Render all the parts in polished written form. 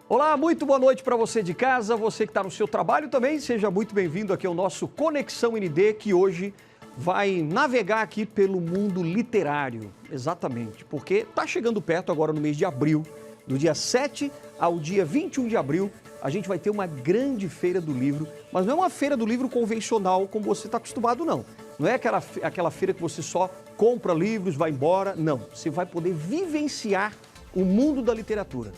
Olá, muito boa noite para você de casa, você que está no seu trabalho também, seja muito bem-vindo aqui ao nosso Conexão ND, que hoje vai navegar aqui pelo mundo literário, exatamente, porque está chegando perto agora no mês de abril, do dia 7 ao dia 21 de abril, a gente vai ter uma grande feira do livro, mas não é uma feira do livro convencional como você está acostumado, não. Não é aquela feira que você só compra livros, vai embora, não. Você vai poder vivenciar o mundo da literatura.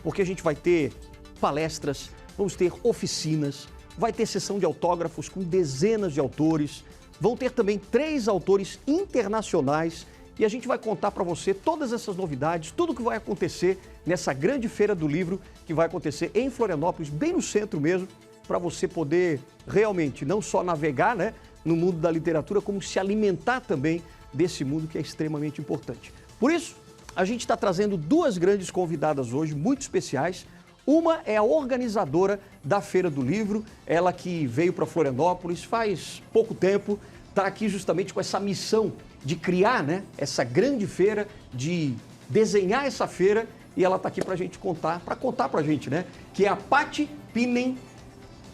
Porque a gente vai ter palestras, vamos ter oficinas, vai ter sessão de autógrafos com dezenas de autores, vão ter também 3 autores internacionais e a gente vai contar para você todas essas novidades, tudo o que vai acontecer nessa grande feira do livro que vai acontecer em Florianópolis, bem no centro mesmo, para você poder realmente não só navegar, né, no mundo da literatura, como se alimentar também desse mundo que é extremamente importante. Por isso, a gente está trazendo 2 grandes convidadas hoje, muito especiais. Uma é a organizadora da Feira do Livro, ela que veio para Florianópolis faz pouco tempo, está aqui justamente com essa missão de criar, né, essa grande feira, de desenhar essa feira, e ela está aqui para a gente contar, para a gente, né, que é a Paty Pinen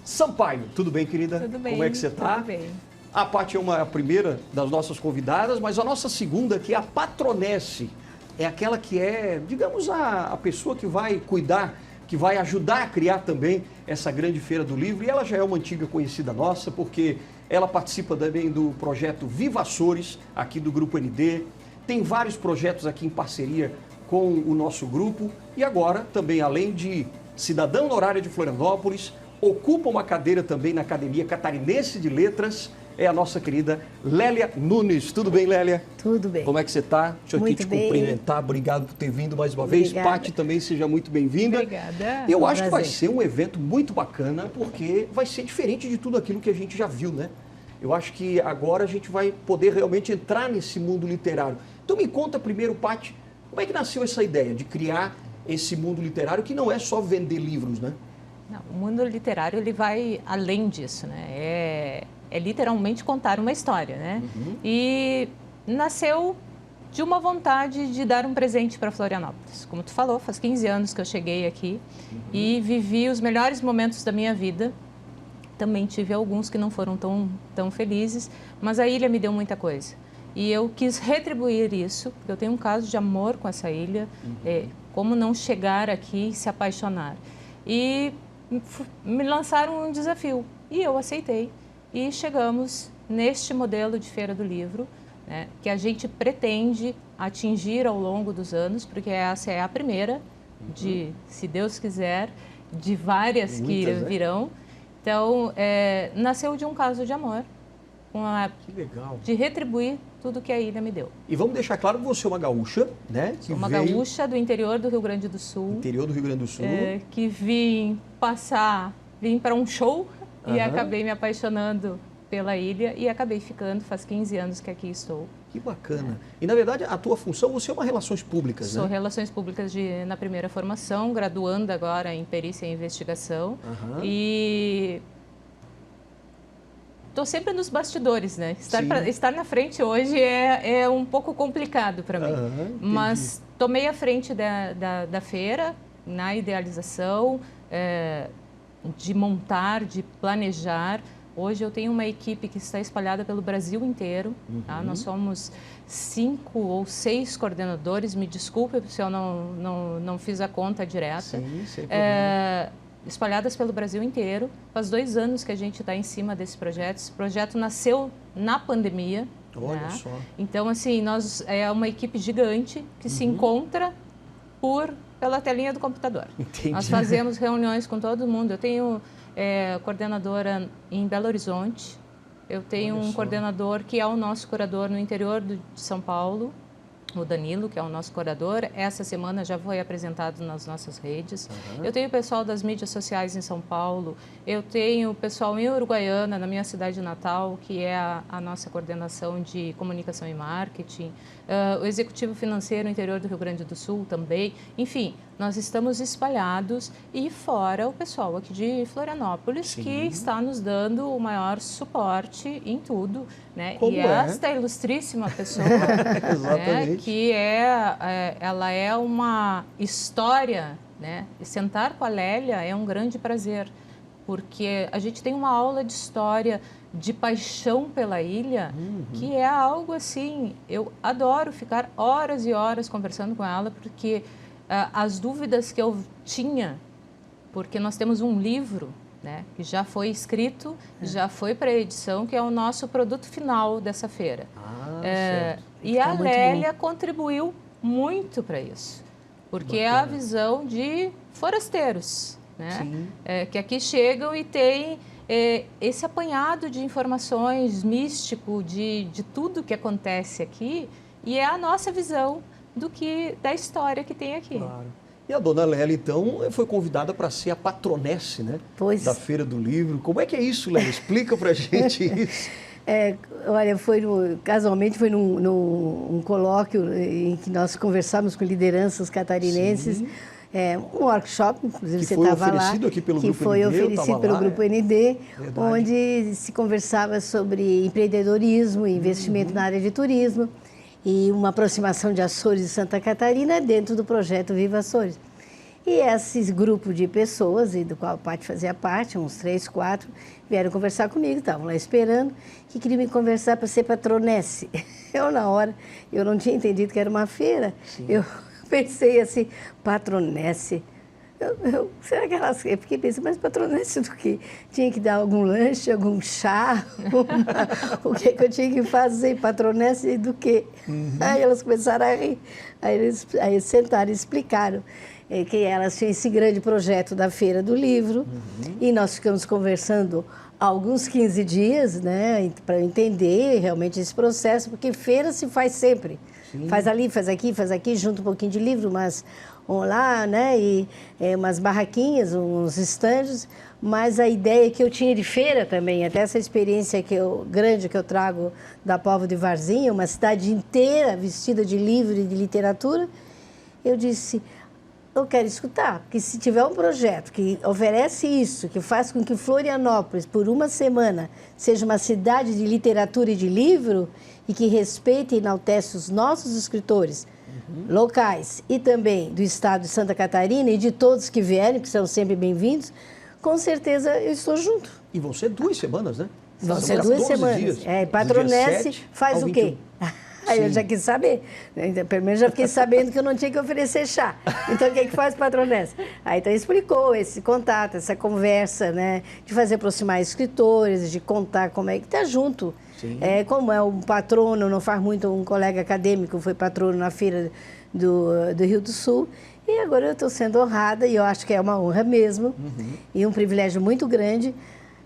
Sampaio. Tudo bem, querida? Tudo bem. Como é que você está? Tudo bem. A Paty é a primeira das nossas convidadas, mas a nossa segunda, que é a Patronesse, é aquela que é, digamos, a pessoa que vai cuidar, que vai ajudar a criar também essa grande feira do livro. E ela já é uma antiga conhecida nossa, porque ela participa também do projeto Viva Açores, aqui do Grupo ND. Tem vários projetos aqui em parceria com o nosso grupo. E agora, também, além de cidadã honorária de Florianópolis, ocupa uma cadeira também na Academia Catarinense de Letras, é a nossa querida Lélia Nunes. Tudo bem, Lélia? Tudo bem. Como é que você está? Deixa eu aqui te cumprimentar. Obrigado por ter vindo mais uma vez. Paty também, seja muito bem-vinda. Obrigada. Eu acho que vai ser um evento muito bacana, porque vai ser diferente de tudo aquilo que a gente já viu, né? Eu acho que agora a gente vai poder realmente entrar nesse mundo literário. Então me conta primeiro, Paty, como é que nasceu essa ideia de criar esse mundo literário que não é só vender livros, né? Não, o mundo literário ele vai além disso, né? É literalmente contar uma história, né? Uhum. E nasceu de uma vontade de dar um presente para Florianópolis. Como tu falou, faz 15 anos que eu cheguei aqui e vivi os melhores momentos da minha vida. Também tive alguns que não foram tão felizes, mas a ilha me deu muita coisa. E eu quis retribuir isso, porque eu tenho um caso de amor com essa ilha, como não chegar aqui e se apaixonar. E me lançaram um desafio e eu aceitei. E chegamos neste modelo de Feira do Livro, né, que a gente pretende atingir ao longo dos anos, porque essa é a primeira de, se Deus quiser, de várias que virão. Então, nasceu de um caso de amor, que legal. De retribuir tudo que a ilha me deu. E vamos deixar claro que você é uma gaúcha, né? Sou uma gaúcha do interior do Rio Grande do Sul. Interior do Rio Grande do Sul. Que vim para um show. E acabei me apaixonando pela ilha e acabei ficando, faz 15 anos que aqui estou. Que bacana. E, na verdade, a tua função, você é uma Relações Públicas, né? Sou Relações Públicas na primeira formação, graduando agora em Perícia e Investigação. E estou sempre nos bastidores, né? Estar na frente hoje é um pouco complicado para mim. Mas tomei a frente da feira, na idealização, de montar, de planejar. Hoje eu tenho uma equipe que está espalhada pelo Brasil inteiro. Tá? Nós somos 5 ou 6 coordenadores, me desculpe se eu não fiz a conta direta. Sim, sem problema. Espalhadas pelo Brasil inteiro. Faz 2 anos que a gente está em cima desse projeto. Esse projeto nasceu na pandemia. Olha só. Então, assim, é uma equipe gigante que se encontra pela telinha do computador. Entendi. Nós fazemos reuniões com todo mundo. Eu tenho coordenadora em Belo Horizonte, eu tenho um coordenador que é o nosso curador no interior de São Paulo, o Danilo, que é o nosso curador. Essa semana já foi apresentado nas nossas redes. Eu tenho o pessoal das mídias sociais em São Paulo, eu tenho o pessoal em Uruguaiana, na minha cidade natal, que é a nossa coordenação de comunicação e marketing, o executivo financeiro no interior do Rio Grande do Sul também. Enfim, nós estamos espalhados e fora o pessoal aqui de Florianópolis, que está nos dando o maior suporte em tudo, né? Como e esta ilustríssima pessoa, né, que ela é uma história né? E sentar com a Lélia é um grande prazer, porque a gente tem uma aula de história, de paixão pela ilha, que é algo assim, eu adoro ficar horas e horas conversando com ela, porque as dúvidas que eu tinha, porque nós temos um livro, né, que já foi escrito, já foi para edição, que é o nosso produto final dessa feira. E a Lélia contribuiu muito para isso, porque é a visão de forasteiros, né? Que aqui chegam e têm esse apanhado de informações místico de tudo que acontece aqui, e é a nossa visão da história que tem aqui. Claro. E a dona Lélia, então, foi convidada para ser a patronesse, né, da Feira do Livro. Como é que é isso, Lélia? Explica para a gente isso. Olha, casualmente foi num colóquio em que nós conversamos com lideranças catarinenses, um workshop, inclusive você estava lá, aqui pelo que Grupo foi ND, oferecido pelo Grupo ND, onde se conversava sobre empreendedorismo, investimento na área de turismo, e uma aproximação de Açores e Santa Catarina dentro do projeto Viva Açores. E esse grupo de pessoas, e do qual a Paty fazia parte, uns 3, 4, vieram conversar comigo, estavam lá esperando, que queriam me conversar para ser patronesse. Eu, na hora, eu não tinha entendido que era uma feira. Eu pensei assim, patronesse. Será que elas... Eu fiquei pensando, mas patronesse do quê? Tinha que dar algum lanche, algum chá? O que eu tinha que fazer? Patronesse do quê? Aí elas começaram a rir. Aí eles sentaram e explicaram que elas tinham esse grande projeto da Feira do Livro. E nós ficamos conversando alguns 15 dias, né, para entender realmente esse processo, porque feira se faz sempre. Faz ali, faz aqui, junta um pouquinho de livro, mas vamos lá, né, e umas barraquinhas, uns estandes, mas a ideia que eu tinha de feira também, até essa experiência grande que eu trago da Póvoa de Varzim, uma cidade inteira vestida de livro e de literatura, eu disse, eu quero escutar, porque se tiver um projeto que oferece isso, que faz com que Florianópolis, por uma semana, seja uma cidade de literatura e de livro, e que respeite e enaltece os nossos escritores locais e também do estado de Santa Catarina e de todos que vierem, que são sempre bem-vindos, com certeza eu estou junto. E vão ser 2 semanas, né? Vão ser 2 semanas. Dias, patronesse faz o quê? Aí eu já quis saber. Pelo menos já fiquei sabendo que eu não tinha que oferecer chá. Então, o que faz patronesse? Aí então explicou esse contato, essa conversa, né? De fazer aproximar escritores, de contar como é que está junto. Como é um patrono, não faz muito, um colega acadêmico foi patrono na feira do Rio do Sul. E agora eu estou sendo honrada, e eu acho que é uma honra mesmo, e um privilégio muito grande,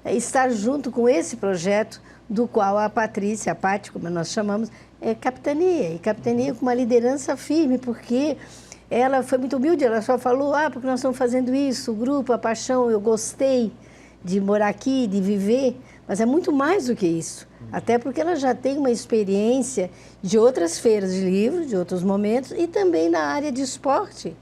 estar junto com esse projeto, do qual a Patrícia, a Paty, como nós chamamos, é capitania. E capitania com uma liderança firme, porque ela foi muito humilde, ela só falou, porque nós estamos fazendo isso, o grupo, a paixão, eu gostei de morar aqui, de viver, mas é muito mais do que isso. Até porque ela já tem uma experiência de outras feiras de livro, de outros momentos, e também na área de esporte.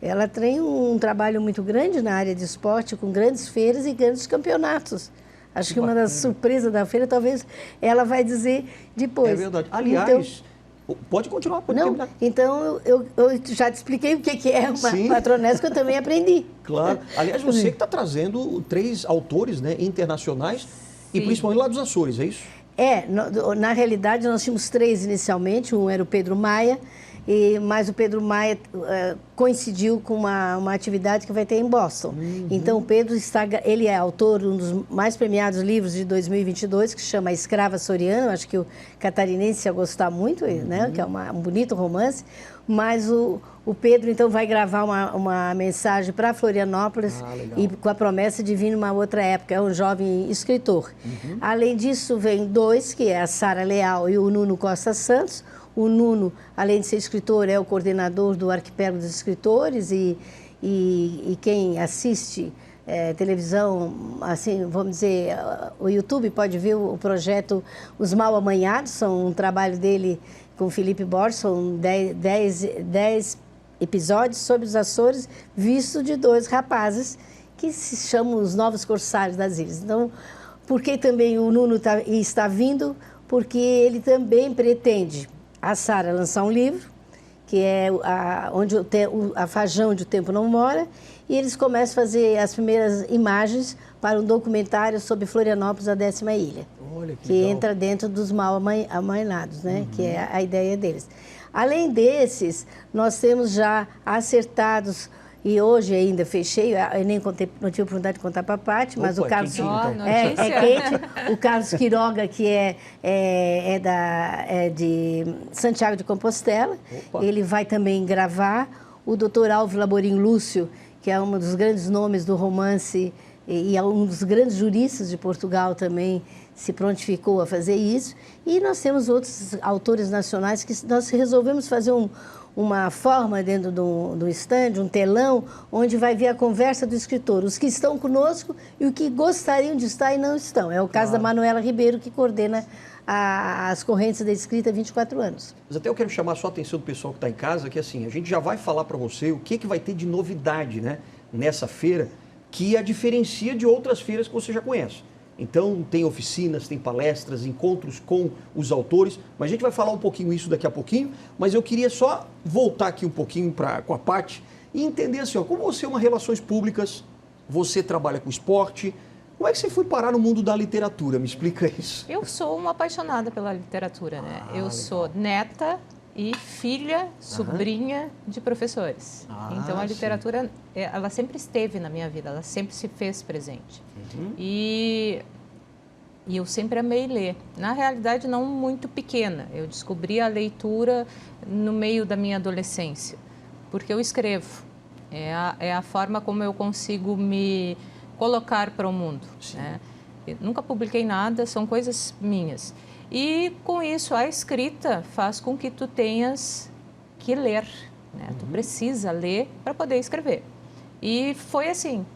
Ela tem um trabalho muito grande na área de esporte, com grandes feiras e grandes campeonatos. Acho que uma das surpresas da feira, talvez, ela vai dizer depois. É verdade. Aliás, então, pode continuar, pode terminar. Então, eu já te expliquei o que é uma patronesse, que eu também aprendi. Claro. Aliás, você que está trazendo 3 autores, né, internacionais, e principalmente lá dos Açores, é isso? Na realidade, nós tínhamos 3 inicialmente. Um era o Pedro Maia, mas o Pedro Maia coincidiu com uma atividade que vai ter em Boston. Então, o Pedro ele é autor de um dos mais premiados livros de 2022, que se chama Escrava Açoriana. Acho que o catarinense ia gostar muito, né? Que é um bonito romance. Mas o Pedro, então, vai gravar uma mensagem para Florianópolis e com a promessa de vir numa outra época. É um jovem escritor. Além disso, vem 2, que é a Sara Leal e o Nuno Costa Santos. O Nuno, além de ser escritor, é o coordenador do Arquipélago dos Escritores e quem assiste televisão, assim, vamos dizer, o YouTube pode ver o projeto Os Mal Amanhados, são um trabalho dele com o Felipe Borges, são 10 episódios sobre os Açores, visto de 2 rapazes que se chamam os Novos Corsários das Ilhas. Então, por que também o Nuno está vindo? Porque ele também pretende, a Sara, lançar um livro que é onde a Fajão, onde o tempo não mora, e eles começam a fazer as primeiras imagens para um documentário sobre Florianópolis, a 10ª ilha, Olha que legal. entra dentro dos mal amainados, né? Que é a ideia deles. Além desses, nós temos já acertados, e hoje ainda fechei, eu nem contei, não tive oportunidade de contar para a Paty, mas Opa, o Carlos quem que então? é quente, o Carlos Quiroga, que é de Santiago de Compostela, Opa. ele vai também gravar. O doutor Alves Laborim Lúcio, que é um dos grandes nomes do romance e é um dos grandes juristas de Portugal também, se prontificou a fazer isso. E nós temos outros autores nacionais que nós resolvemos fazer uma forma dentro do stand, um telão, onde vai ver a conversa do escritor, os que estão conosco e os que gostariam de estar e não estão. É o caso da Manuela Ribeiro, que coordena as correntes da escrita há 24 anos. Mas até eu quero chamar a sua atenção do pessoal que está em casa, que assim, a gente já vai falar para você o que vai ter de novidade, né, nessa feira, que a diferencia de outras feiras que você já conhece. Então, tem oficinas, tem palestras, encontros com os autores, mas a gente vai falar um pouquinho isso daqui a pouquinho, mas eu queria só voltar aqui um pouquinho com a Paty e entender assim, ó, como você é uma relações públicas, você trabalha com esporte, como é que você foi parar no mundo da literatura? Me explica isso. Eu sou uma apaixonada pela literatura, né? Eu sou neta e filha, sobrinha de professores. Então, a literatura, ela sempre esteve na minha vida, ela sempre se fez presente. E eu sempre amei ler. Na realidade, não muito pequena. Eu descobri a leitura no meio da minha adolescência, porque eu escrevo. É a forma como eu consigo me colocar para o mundo. Né? Eu nunca publiquei nada, são coisas minhas. E, com isso, a escrita faz com que tu tenhas que ler. Né? Tu precisa ler para poder escrever. E foi assim.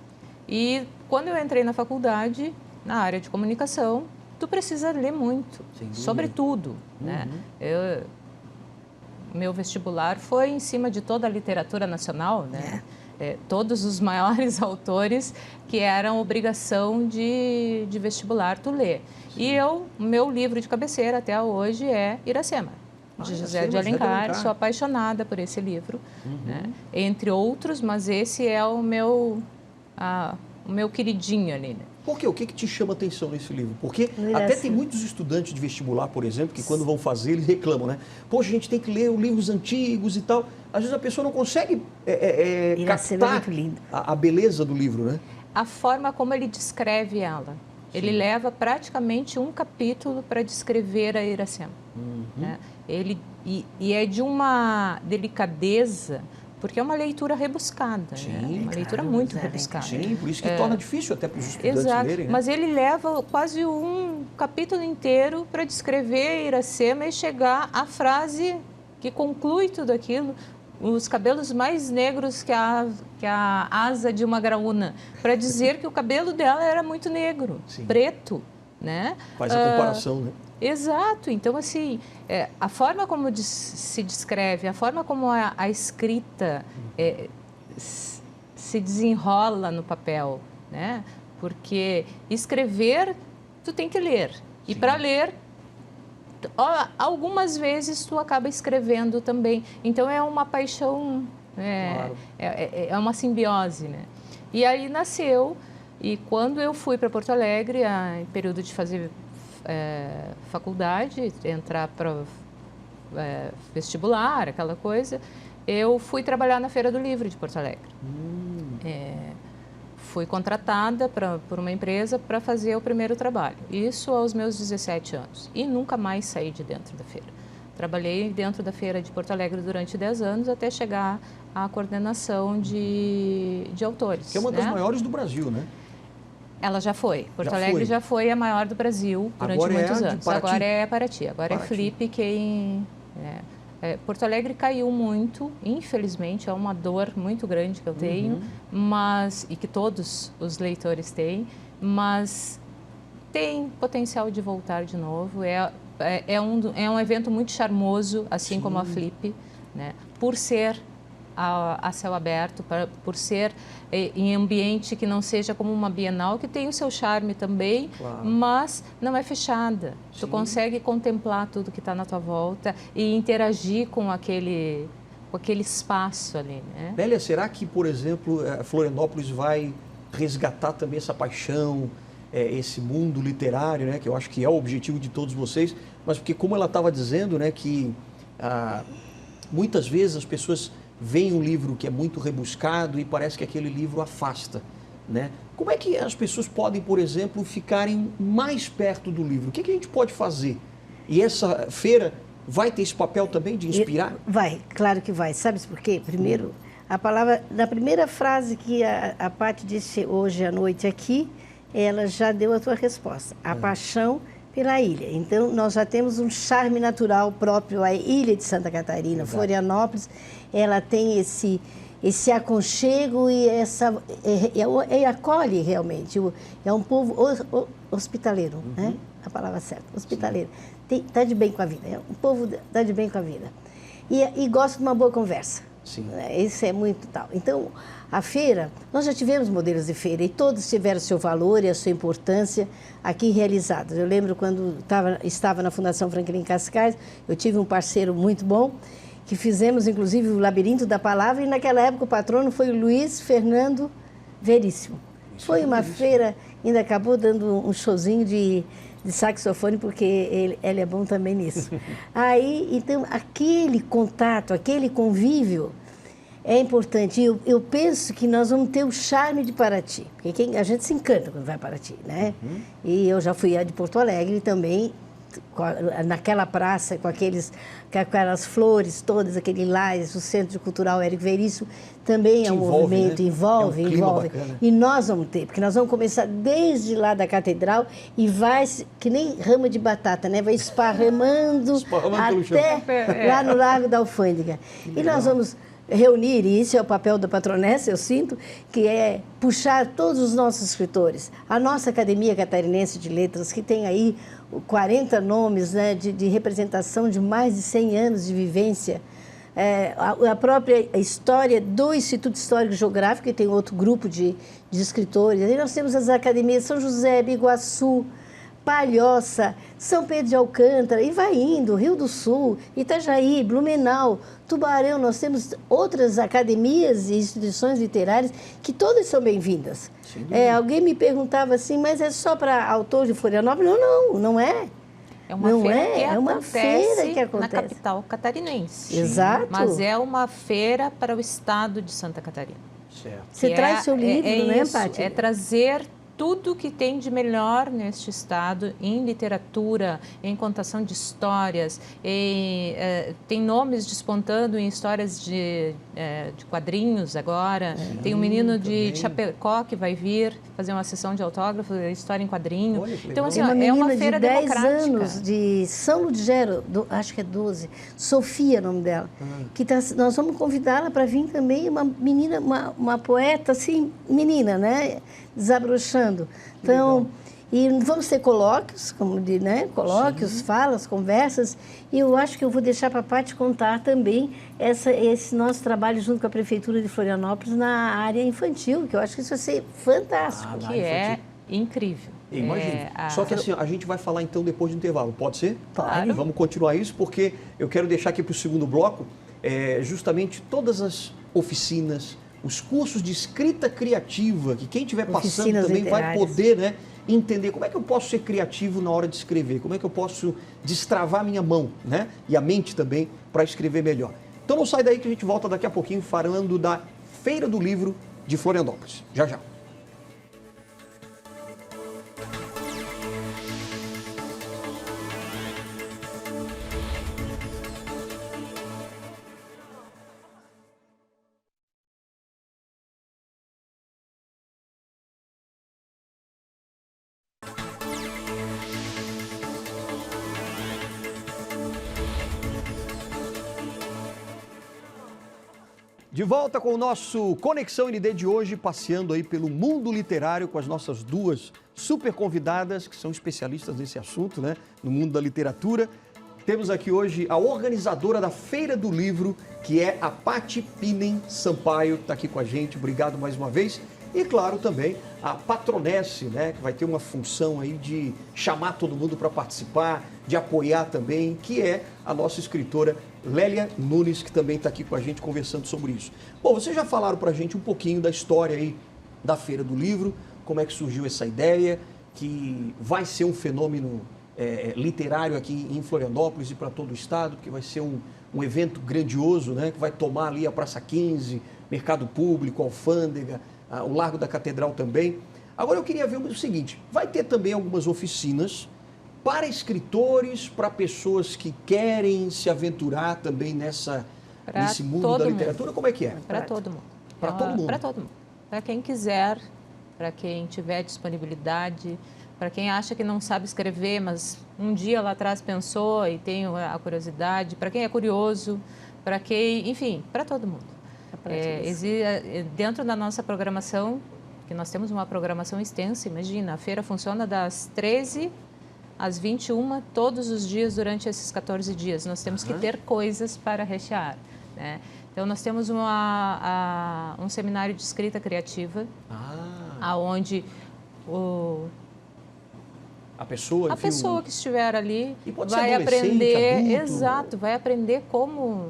E, quando eu entrei na faculdade, na área de comunicação, tu precisa ler muito, sobre tudo. Né? Meu vestibular foi em cima de toda a literatura nacional, né? Todos os maiores autores que eram obrigação de vestibular tu ler. E meu livro de cabeceira até hoje é Iracema, de José de Alencar. Sou apaixonada por esse livro, né? Entre outros, mas esse é o meu queridinho ali, né? Por quê? O que te chama atenção nesse livro? Porque até tem muitos estudantes de vestibular, por exemplo, que quando vão fazer, eles reclamam, né? Poxa, a gente tem que ler livros antigos e tal. Às vezes a pessoa não consegue captar a beleza do livro, né? A forma como ele descreve ela. Ele leva praticamente um capítulo para descrever a Iracema. Né? E é de uma delicadeza, porque é uma leitura rebuscada, né? Uma leitura muito rebuscada. Sim, por isso que torna difícil até para os estudantes lerem. Né? Mas ele leva quase um capítulo inteiro para descrever Iracema e chegar à frase que conclui tudo aquilo, os cabelos mais negros que a asa de uma graúna, para dizer que o cabelo dela era muito negro, preto, né? Faz a comparação, né? Exato. Então, assim, a forma como se descreve, a forma como a escrita se desenrola no papel, né? Porque escrever, tu tem que ler. E para ler, algumas vezes tu acaba escrevendo também. Então, é uma paixão, é uma simbiose, né? E aí nasceu, e quando eu fui para Porto Alegre, em período de fazer faculdade, entrar para vestibular, aquela coisa, eu fui trabalhar na Feira do Livro de Porto Alegre. Fui contratada por uma empresa para fazer o primeiro trabalho. Isso aos meus 17 anos. E nunca mais saí de dentro da feira. Trabalhei dentro da Feira de Porto Alegre durante 10 anos até chegar à coordenação de autores. Que é uma das maiores do Brasil, né? Ela já foi. Porto Alegre já foi a maior do Brasil durante muitos anos. Agora é Paraty. Agora é Flip quem... Porto Alegre caiu muito, infelizmente, é uma dor muito grande que eu tenho, e que todos os leitores têm, mas tem potencial de voltar de novo. É um evento muito charmoso, assim como a Flip, né? Por ser a céu aberto, por ser em ambiente que não seja como uma Bienal, que tem o seu charme também, mas não é fechada. Tu consegue contemplar tudo que está na tua volta e interagir com aquele com aquele espaço ali, né? Nélia, será que, por exemplo, Florianópolis vai resgatar também essa paixão, esse mundo literário, né? Que eu acho que é o objetivo de todos vocês, mas porque, como ela estava dizendo, né, que muitas vezes as pessoas veem um livro que é muito rebuscado e parece que aquele livro afasta, né? Como é que as pessoas podem, por exemplo, ficarem mais perto do livro? O que a gente pode fazer? E essa feira vai ter esse papel também de inspirar? Vai, claro que vai. Sabe por quê? Primeiro, a palavra, na primeira frase que a Paty disse hoje à noite aqui, ela já deu a tua resposta. A paixão pela ilha. Então, nós já temos um charme natural próprio à ilha de Santa Catarina. Exato. Florianópolis, ela tem esse aconchego e acolhe realmente. É um povo hospitaleiro, né? A palavra certa, hospitaleiro. Está de bem com a vida, o povo está de bem com a vida. E gosta de uma boa conversa. Sim. Isso é muito tal. Então, a feira, nós já tivemos modelos de feira e todos tiveram seu valor e a sua importância aqui realizados. Eu lembro quando estava na Fundação Franklin Cascais, eu tive um parceiro muito bom, que fizemos inclusive o Labirinto da Palavra, e naquela época o patrono foi o Luiz Fernando Veríssimo. Foi uma feira, ainda acabou dando um showzinho de saxofone, porque ele é bom também nisso. Aí, então, aquele contato, aquele convívio é importante. Eu penso que nós vamos ter o charme de Paraty, porque a gente se encanta quando vai a Paraty, né? E eu já fui a de Porto Alegre também, naquela praça, com aquelas flores todas, aquele lais, o Centro Cultural Érico Veríssimo, também é um movimento, né? Envolve. E nós vamos ter, porque nós vamos começar desde lá da Catedral e vai, que nem rama de batata, né? Vai esparramando até lá no Largo da Alfândega. E nós vamos reunir, e isso é o papel da patronessa, eu sinto, que é puxar todos os nossos escritores. A nossa Academia Catarinense de Letras, que tem aí 40 nomes, né, de representação de mais de 100 anos de vivência, a própria história do Instituto Histórico e Geográfico, que tem outro grupo de escritores. Aí nós temos as academias São José, Biguaçu, Palhoça, São Pedro de Alcântara, e vai indo, Rio do Sul, Itajaí, Blumenau, Tubarão. Nós temos outras academias e instituições literárias que todas são bem-vindas. Alguém me perguntava assim, mas é só para autores de Florianópolis? Não é. É uma feira que acontece na capital catarinense. Exato. Mas é uma feira para o estado de Santa Catarina. Certo. Você traz seu livro, né, Paty? É trazer tudo que tem de melhor neste estado em literatura, em contação de histórias, tem nomes despontando em histórias de quadrinhos agora, tem um menino de Chapecó que vai vir fazer uma sessão de autógrafo, história em quadrinho. Então, assim, é uma feira democrática. Tem uma menina de 10 anos de São Ludgero, acho que é 12, Sofia é o nome dela, que nós vamos convidá-la para vir também, uma menina, uma poeta, assim, menina, né? Desabrochando. Então, e vamos ter colóquios, como diz, né? Colóquios, falas, conversas, e eu acho que eu vou deixar para a Paty contar também esse nosso trabalho junto com a Prefeitura de Florianópolis na área infantil, que eu acho que isso vai ser fantástico. Que é incrível. Imagina. Só que assim, a gente vai falar então depois do intervalo, pode ser? Pode. Vamos continuar isso, porque eu quero deixar aqui para o segundo bloco justamente todas as oficinas, os cursos de escrita criativa, que quem estiver passando também vai poder, né, entender como é que eu posso ser criativo na hora de escrever, como é que eu posso destravar minha mão, né, e a mente também para escrever melhor. Então não sai daí que a gente volta daqui a pouquinho falando da Feira do Livro de Florianópolis. Já, já. De volta com o nosso Conexão ND de hoje, passeando aí pelo mundo literário com as nossas duas super convidadas, que são especialistas nesse assunto, né, no mundo da literatura. Temos aqui hoje a organizadora da Feira do Livro, que é a Paty Pinem Sampaio, que está aqui com a gente. Obrigado mais uma vez. E, claro, também a Patronesse, né, que vai ter uma função aí de chamar todo mundo para participar, de apoiar também, que é a nossa escritora Lélia Nunes, que também está aqui com a gente conversando sobre isso. Bom, vocês já falaram para a gente um pouquinho da história aí da Feira do Livro, como é que surgiu essa ideia, que vai ser um fenômeno literário aqui em Florianópolis e para todo o estado, que vai ser um evento grandioso, né, que vai tomar ali a Praça 15, Mercado Público, Alfândega, o Largo da Catedral também. Agora eu queria ver o seguinte, vai ter também algumas oficinas para escritores, para pessoas que querem se aventurar também nesse mundo da literatura, como é que é? Para todo mundo. Para todo mundo? Para todo mundo. Para quem quiser, para quem tiver disponibilidade, para quem acha que não sabe escrever, mas um dia lá atrás pensou e tem a curiosidade, para quem é curioso, para quem, enfim, para todo mundo. Dentro da nossa programação, que nós temos uma programação extensa, imagina, a feira funciona das 13 às 21, todos os dias durante esses 14 dias. Nós temos que ter coisas para rechear, né? Então, nós temos um seminário de escrita criativa, aonde a pessoa que estiver ali vai aprender, adulto, vai aprender como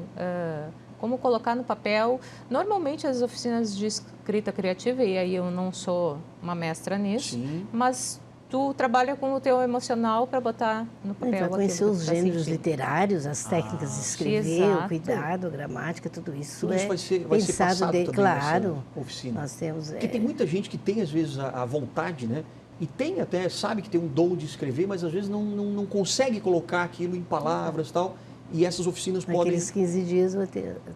colocar no papel. Normalmente as oficinas de escrita criativa, e aí eu não sou uma mestra nisso, mas tu trabalha com o teu emocional para botar no papel. Vai conhecer os gêneros literários, as técnicas de escrever, o cuidado, a gramática, tudo isso. Tudo isso vai ser passado também claro, nessa oficina. Nós temos. Porque tem muita gente que tem, às vezes, a vontade, né? E tem até, sabe que tem um dom de escrever, mas às vezes não consegue colocar aquilo em palavras e tal. E essas oficinas podem... Naqueles 15 dias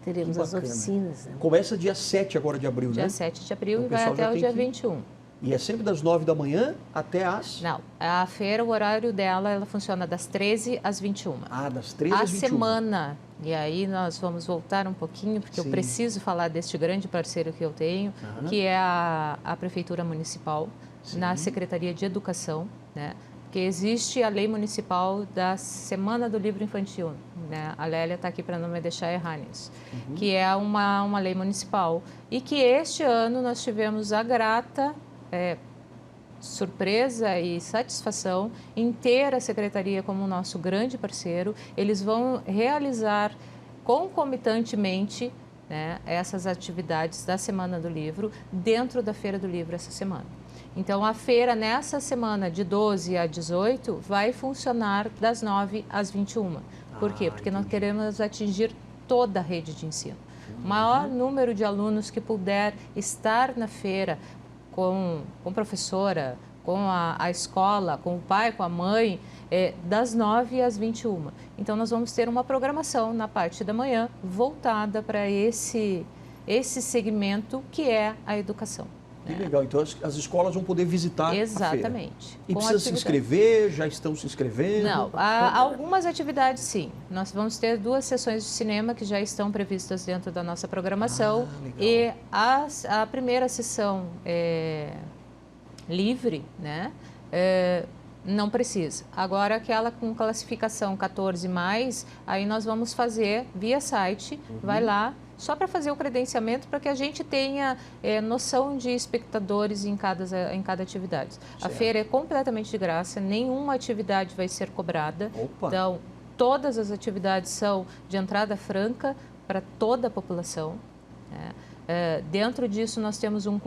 teremos as oficinas. Né? Começa dia 7 agora de abril, né? Dia 7 de abril e vai até o dia 21. E é sempre das 9 da manhã até às... Não, a feira, o horário dela, ela funciona das 13 às 21. Das 13 às 21. A semana, e aí nós vamos voltar um pouquinho, porque eu preciso falar deste grande parceiro que eu tenho, que é a Prefeitura Municipal, na Secretaria de Educação, né? Porque existe a lei municipal da Semana do Livro Infantil, né? A Lélia está aqui para não me deixar errar nisso, que é uma lei municipal, e que este ano nós tivemos a grata surpresa e satisfação em ter a Secretaria como nosso grande parceiro. Eles vão realizar concomitantemente, né, essas atividades da Semana do Livro dentro da Feira do Livro essa semana. Então, a feira, nessa semana, de 12 a 18, vai funcionar das 9 às 21. Por quê? Porque nós queremos atingir toda a rede de ensino. O maior número de alunos que puder estar na feira com professora, com a escola, com o pai, com a mãe, das 9 às 21. Então, nós vamos ter uma programação na parte da manhã voltada para esse segmento que é a educação. Que legal, então as escolas vão poder visitar Exatamente. a feira. E precisa se inscrever, já estão se inscrevendo? Não, algumas atividades sim. Nós vamos ter 2 sessões de cinema que já estão previstas dentro da nossa programação. E a primeira sessão livre, né? Não precisa. Agora, aquela com classificação 14+, aí nós vamos fazer via site, vai lá, só para fazer o credenciamento, para que a gente tenha noção de espectadores em cada atividade. Certo. A feira é completamente de graça, nenhuma atividade vai ser cobrada. Então, todas as atividades são de entrada franca para toda a população, né? Dentro disso, nós temos um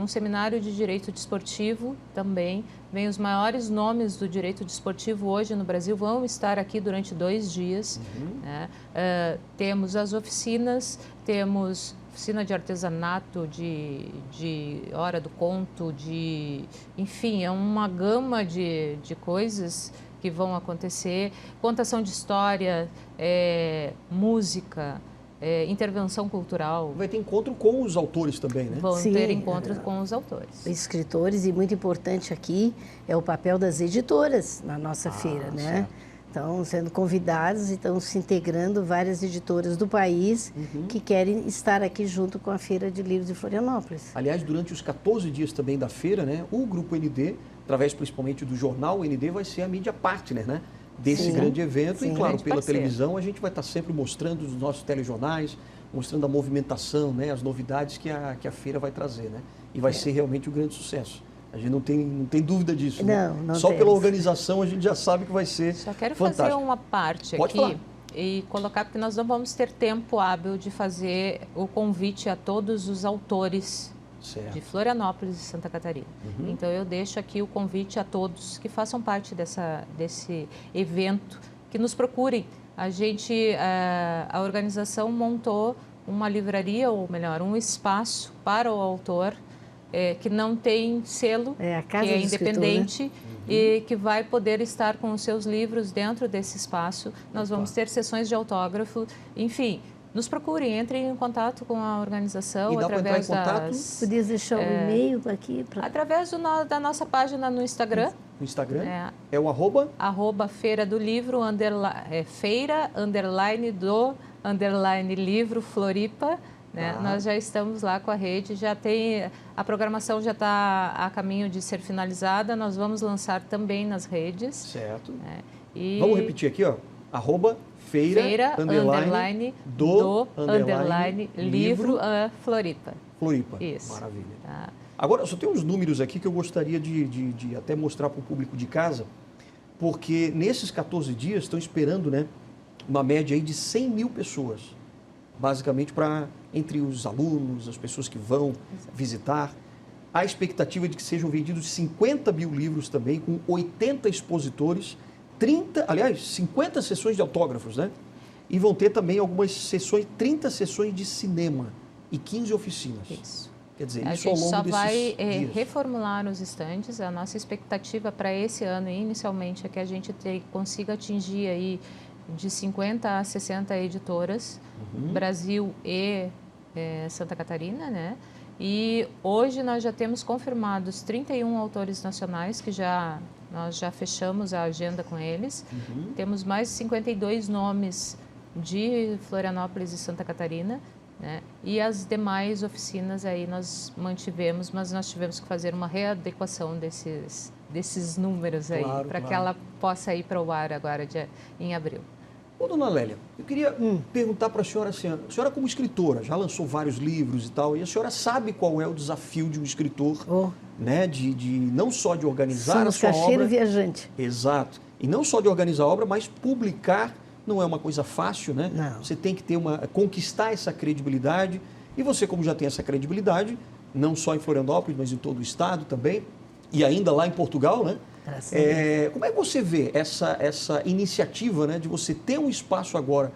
seminário de direito desportivo também. Vem os maiores nomes do direito desportivo hoje no Brasil, vão estar aqui durante 2 dias. Né? Temos as oficinas, temos oficina de artesanato, de hora do conto, enfim, é uma gama de coisas que vão acontecer. Contação de história, música, intervenção cultural. Vai ter encontro com os autores também, né? Vão ter encontros com os autores. Escritores, e muito importante aqui é o papel das editoras na nossa feira, né? Certo. Estão sendo convidados e estão se integrando várias editoras do país que querem estar aqui junto com a Feira de Livros de Florianópolis. Aliás, durante os 14 dias também da feira, né, o Grupo ND, através principalmente do jornal, o ND vai ser a mídia partner, né, desse grande evento. E, claro, pela televisão, a gente vai estar sempre mostrando os nossos telejornais, mostrando a movimentação, né, as novidades que a feira vai trazer, né? E vai ser realmente um grande sucesso. A gente não tem dúvida disso. Não, né? não Só temos. pela organização a gente já sabe que vai ser Só quero fantástico. fazer uma parte Pode aqui falar. e colocar, porque nós não vamos ter tempo hábil de fazer o convite a todos os autores Certo. de Florianópolis e Santa Catarina. Uhum. Então eu deixo aqui o convite a todos que façam parte desse evento, que nos procurem. A organização montou uma livraria, ou melhor, um espaço para o autor que não tem selo, É a Casa que é do Escritor, independente e que vai poder estar com os seus livros dentro desse espaço. Nós vamos ter sessões de autógrafo, enfim. Nos procurem, entrem em contato com a organização E dá para entrar em contato? Podias deixar um e-mail aqui? através da nossa página no Instagram. No Instagram é o @? @feira do livro, feira, livro, Floripa. Né? Nós já estamos lá com a rede, a programação já está a caminho de ser finalizada, nós vamos lançar também nas redes. Certo. E Vamos repetir aqui, ó. @feira, livro, Floripa. Floripa. Isso. Maravilha. Tá. Agora, eu só tenho uns números aqui que eu gostaria de até mostrar para o público de casa, porque nesses 14 dias estão esperando, né, uma média aí de 100 mil pessoas, basicamente entre os alunos, as pessoas que vão visitar. A expectativa é de que sejam vendidos 50 mil livros também, com 80 expositores, 50 sessões de autógrafos, né? E vão ter também algumas sessões, 30 sessões de cinema e 15 oficinas. Isso. Quer dizer, A isso ao gente longo só desses vai dias. reformular os estandes. A nossa expectativa para esse ano, inicialmente, é que a gente consiga atingir aí de 50 a 60 editoras, Brasil e Santa Catarina, né? E hoje nós já temos confirmados 31 autores nacionais que nós já fechamos a agenda com eles. Temos mais de 52 nomes de Florianópolis e Santa Catarina, né? E as demais oficinas aí nós mantivemos, mas nós tivemos que fazer uma readequação desses números aí, para que ela possa ir para o ar agora em abril. Ô, dona Lélia, eu queria perguntar para a senhora assim, a senhora como escritora, já lançou vários livros e tal, e a senhora sabe qual é o desafio de um escritor, né, não só de organizar a sua obra... caixeiro viajante. Exato. E não só de organizar a obra, mas publicar não é uma coisa fácil, né? Não. Você tem que conquistar essa credibilidade, e você, como já tem essa credibilidade, não só em Florianópolis, mas em todo o estado também, e ainda lá em Portugal, né? Como é que você vê essa iniciativa, né, de você ter um espaço agora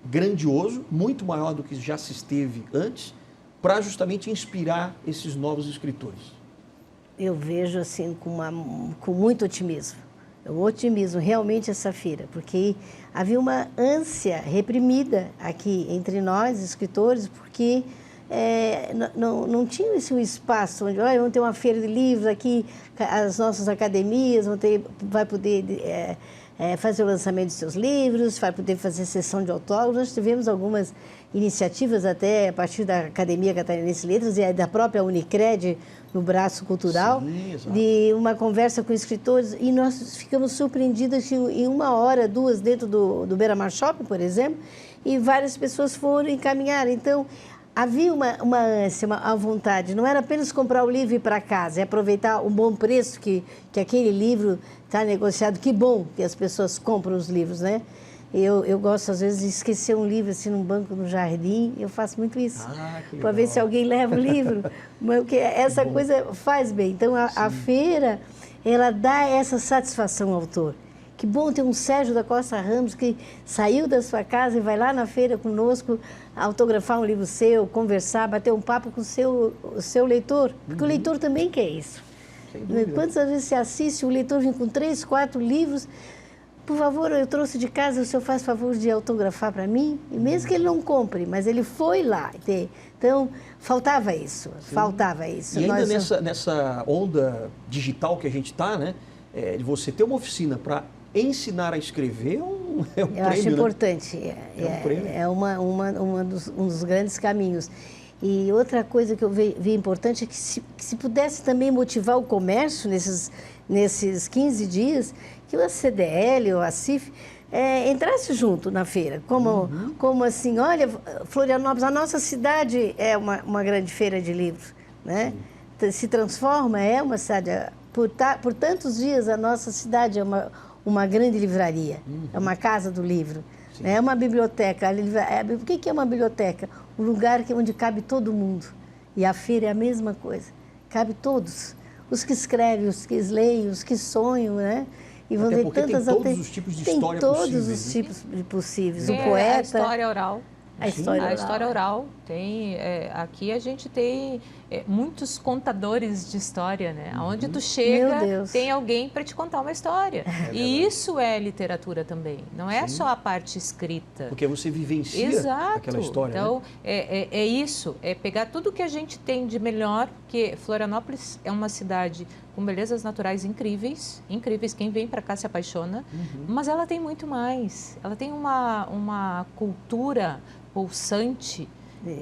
grandioso, muito maior do que já se esteve antes, para justamente inspirar esses novos escritores? Eu vejo assim com muito otimismo. O otimismo realmente essa feira, porque havia uma ânsia reprimida aqui entre nós, escritores, porque não tinha esse um espaço onde vamos ter uma feira de livros aqui, as nossas academias vai poder fazer o lançamento de seus livros, vai poder fazer sessão de autógrafos. Nós tivemos algumas iniciativas até a partir da Academia Catarinense de Letras e da própria Unicred, no braço cultural, de uma conversa com escritores, e nós ficamos surpreendidas que em 1 hora, 2, dentro do Beira-Mar Shopping, por exemplo, e várias pessoas foram encaminhar. Então, havia uma ânsia, uma vontade, não era apenas comprar o livro e ir para casa, é aproveitar o bom preço que aquele livro está negociado. Que bom que as pessoas compram os livros, né? Eu gosto, às vezes, de esquecer um livro assim num banco no jardim, eu faço muito isso, para ver se alguém leva o livro, porque essa coisa faz bem. Então, a feira, ela dá essa satisfação ao autor. Que bom ter um Sérgio da Costa Ramos que saiu da sua casa e vai lá na feira conosco autografar um livro seu, conversar, bater um papo com o seu leitor, porque o leitor também quer isso. Quantas vezes você assiste, o leitor vem com 3, 4 livros, por favor, eu trouxe de casa, o senhor faz favor de autografar para mim? E mesmo que ele não compre, mas ele foi lá. Então, faltava isso, faltava isso. E ainda nessa onda digital que a gente está, né, de você ter uma oficina para ensinar a escrever um eu prêmio, acho né? importante, um prêmio. um dos grandes caminhos. E outra coisa que eu vi importante é que se pudesse também motivar o comércio nesses 15 dias, que a CDL ou a CIF entrasse junto na feira. Como assim, olha, Florianópolis, a nossa cidade é uma grande feira de livros, né? Se transforma, é uma cidade... Por tantos dias, a nossa cidade é uma grande livraria, é uma casa do livro, né? É uma biblioteca. O que é uma biblioteca? Um lugar onde cabe todo mundo. E a feira é a mesma coisa, cabe todos. Os que escrevem, os que leem, os que sonham, né? E vão Até ter porque tantas tem todos os tipos de história Tem possíveis, todos os tipos possíveis. O Tem poeta... a história oral. A história oral. A história oral. Tem, aqui a gente tem muitos contadores de história, né? Onde tu chega, tem alguém para te contar uma história. E isso é literatura também. Não é só a parte escrita. Porque você vivencia aquela história. Então, né? é isso. É pegar tudo que a gente tem de melhor, que Florianópolis é uma cidade com belezas naturais incríveis. Incríveis. Quem vem para cá se apaixona. Mas ela tem muito mais. Ela tem uma cultura pulsante,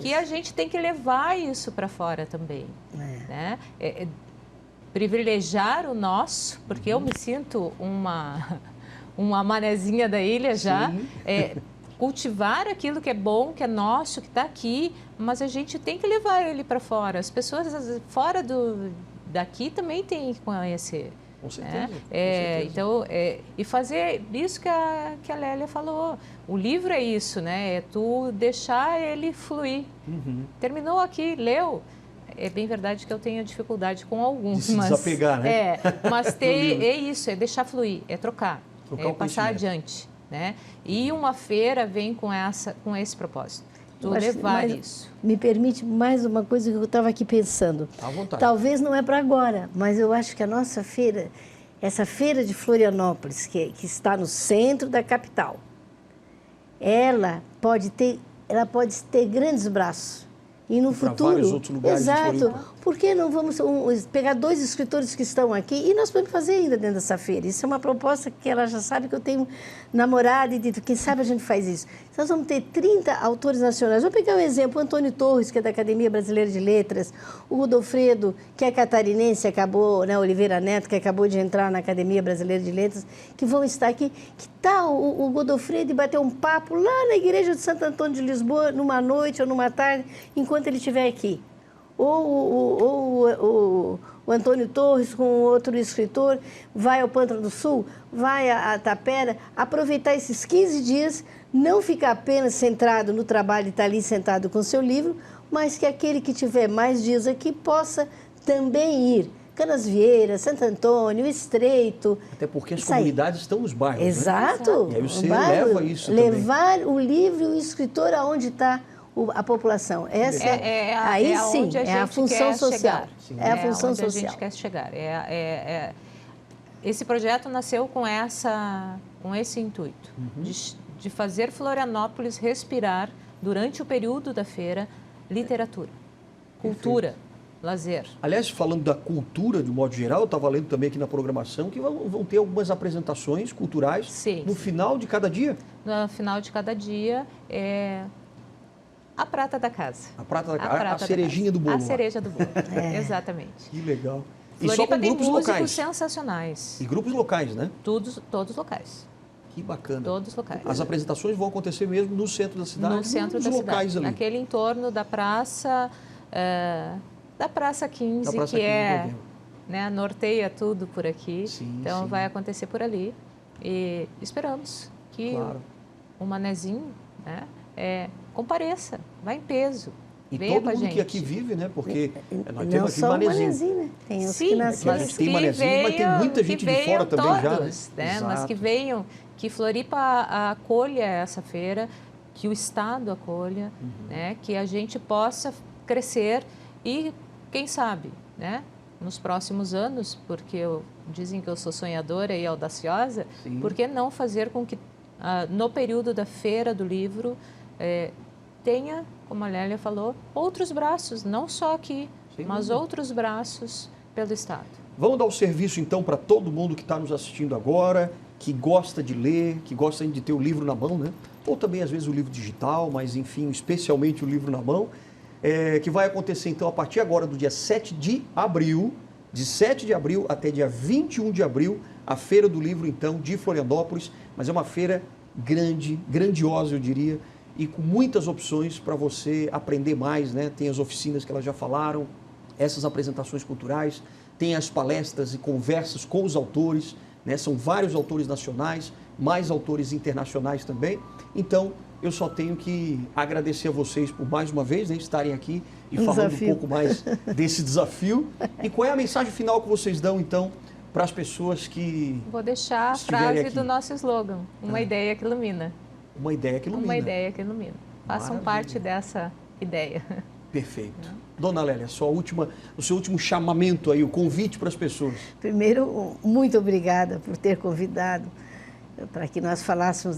que a gente tem que levar isso para fora também, né? Privilegiar o nosso, porque eu me sinto uma manezinha da ilha já, cultivar aquilo que é bom, que é nosso, que está aqui, mas a gente tem que levar ele para fora. As pessoas fora daqui também têm que conhecer. Com certeza. Então, e fazer isso que a Lélia falou. O livro é isso, né? É tu deixar ele fluir. Terminou aqui, leu. É bem verdade que eu tenho dificuldade com alguns. De se desapegar, né? Mas é isso, é deixar fluir, é trocar passar adiante, né? E uma feira vem com esse propósito. Tu levar isso. Me permite mais uma coisa que eu estava aqui pensando. À vontade. Talvez não é para agora, mas eu acho que a nossa feira, essa feira de Florianópolis, que está no centro da capital, ela pode ter grandes braços. E no futuro, vários outros lugares. Exato. Por que não vamos pegar 2 escritores que estão aqui e nós podemos fazer ainda dentro dessa feira? Isso é uma proposta que ela já sabe que eu tenho namorada e quem sabe a gente faz isso. Nós vamos ter 30 autores nacionais. Vou pegar um exemplo, o Antônio Torres, que é da Academia Brasileira de Letras, o Godofredo, que é catarinense, Oliveira Neto, que acabou de entrar na Academia Brasileira de Letras, que vão estar aqui. Que tal o Godofredo bater um papo lá na Igreja de Santo Antônio de Lisboa, numa noite ou numa tarde, enquanto ele estiver aqui? Ou o Antônio Torres, com outro escritor, vai ao Pântano do Sul, vai a Tapera, aproveitar esses 15 dias, não ficar apenas centrado no trabalho e estar ali sentado com seu livro, mas que aquele que tiver mais dias aqui possa também ir. Canasvieiras, Santo Antônio, Estreito. Até porque as comunidades estão nos bairros. Exato. Né? E aí você leva isso levar o livro e o escritor aonde está a população. Essa aí sim, é a função social. É a função social. A gente quer chegar. Esse projeto nasceu com esse intuito, de fazer Florianópolis respirar, durante o período da feira, literatura, cultura, lazer. Aliás, falando da cultura, de modo geral, eu estava lendo também aqui na programação que vão ter algumas apresentações culturais no final de cada dia? No final de cada dia, a prata da casa. A cerejinha do bolo. A cereja do bolo, exatamente. Que legal. Floripa e só com tem grupos músicos locais. sensacionais. E grupos locais, né? Todos locais. Que bacana. Todos locais. As apresentações vão acontecer mesmo no centro da cidade? No centro da locais cidade, ali. naquele entorno da Praça 15, Praça que 15 norteia tudo por aqui. Então, vai acontecer por ali. E esperamos que o Manezinho compareça, vá em peso. E venha todo mundo que aqui vive, né? Porque nós temos aqui Manezinho, né? Tem os que nasceram. Mas tem Manezinho, mas tem muita gente de fora também já. Né? Mas que venham, que Floripa acolha essa feira, que o Estado acolha, né? Que a gente possa crescer e, quem sabe, né? Nos próximos anos, porque dizem que eu sou sonhadora e audaciosa, por que não fazer com que, no período da Feira do Livro, tenha, como a Lélia falou, outros braços, não só aqui, mas outros braços pelo Estado. Vamos dar o serviço, então, para todo mundo que está nos assistindo agora, que gosta de ler, que gosta de ter o livro na mão, né? Ou também, às vezes, o livro digital, mas, enfim, especialmente o livro na mão, que vai acontecer, então, a partir agora do dia 7 de abril, de 7 de abril até dia 21 de abril, a Feira do Livro, então, de Florianópolis, mas é uma feira grandiosa, eu diria, e com muitas opções para você aprender mais, né? Tem as oficinas que elas já falaram, essas apresentações culturais, tem as palestras e conversas com os autores, né? São vários autores nacionais, mais autores internacionais também. Então, eu só tenho que agradecer a vocês por mais uma vez, né, estarem aqui e falando um pouco mais desse desafio. E qual é a mensagem final que vocês dão, então, para as pessoas que Vou deixar a frase aqui do nosso slogan, uma ideia que ilumina. Uma ideia que ilumina. Uma ideia que ilumina. Façam parte dessa ideia. Perfeito. Dona Lélia, o seu último chamamento aí, o convite para as pessoas. Primeiro, muito obrigada por ter convidado para que nós falássemos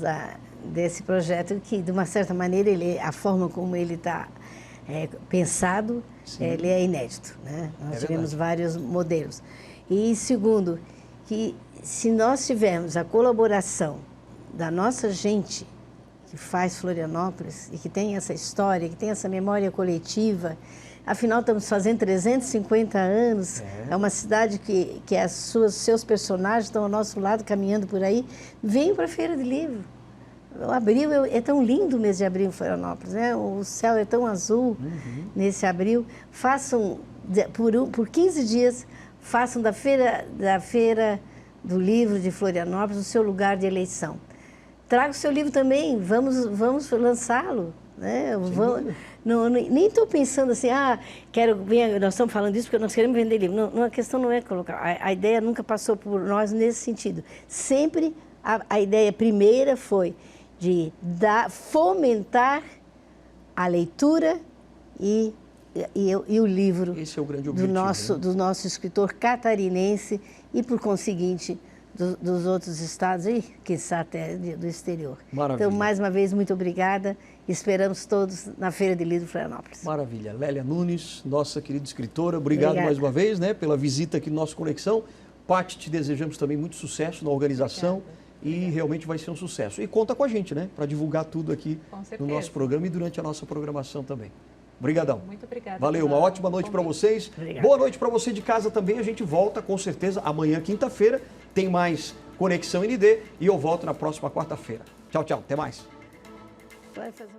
desse projeto que, de uma certa maneira, a forma como ele está pensado, ele é inédito, né? Nós tivemos vários modelos. E segundo, que se nós tivermos a colaboração da nossa gente que faz Florianópolis e que tem essa história, que tem essa memória coletiva, afinal estamos fazendo 350 anos, é uma cidade que seus personagens estão ao nosso lado caminhando por aí, venham para a Feira de Livro. O abril é tão lindo o mês de abril em Florianópolis, né? O céu é tão azul nesse abril. Façam, por 15 dias, façam da feira do Livro de Florianópolis o seu lugar de eleição. Traga o seu livro também, vamos lançá-lo. Né? Nem estou pensando assim, nós estamos falando isso porque nós queremos vender livro. Não, a questão não é colocar, a ideia nunca passou por nós nesse sentido. Sempre a ideia primeira foi de fomentar a leitura e o livro. Esse é o grande objetivo, do nosso escritor catarinense e, por conseguinte, dos outros estados e, quiçá, até do exterior. Maravilha. Então, mais uma vez, muito obrigada. Esperamos todos na Feira de Livro Florianópolis. Maravilha. Lélia Nunes, nossa querida escritora, obrigado mais uma vez, né, pela visita aqui no nosso Conexão. Pati, te desejamos também muito sucesso na organização. E realmente vai ser um sucesso. E conta com a gente, né, para divulgar tudo aqui no nosso programa e durante a nossa programação também. Obrigadão. Muito obrigada. Valeu, uma ótima noite para vocês. Obrigada. Boa noite para você de casa também. A gente volta com certeza amanhã, quinta-feira. Tem mais Conexão ND e eu volto na próxima quarta-feira. Tchau, tchau. Até mais. Vai fazer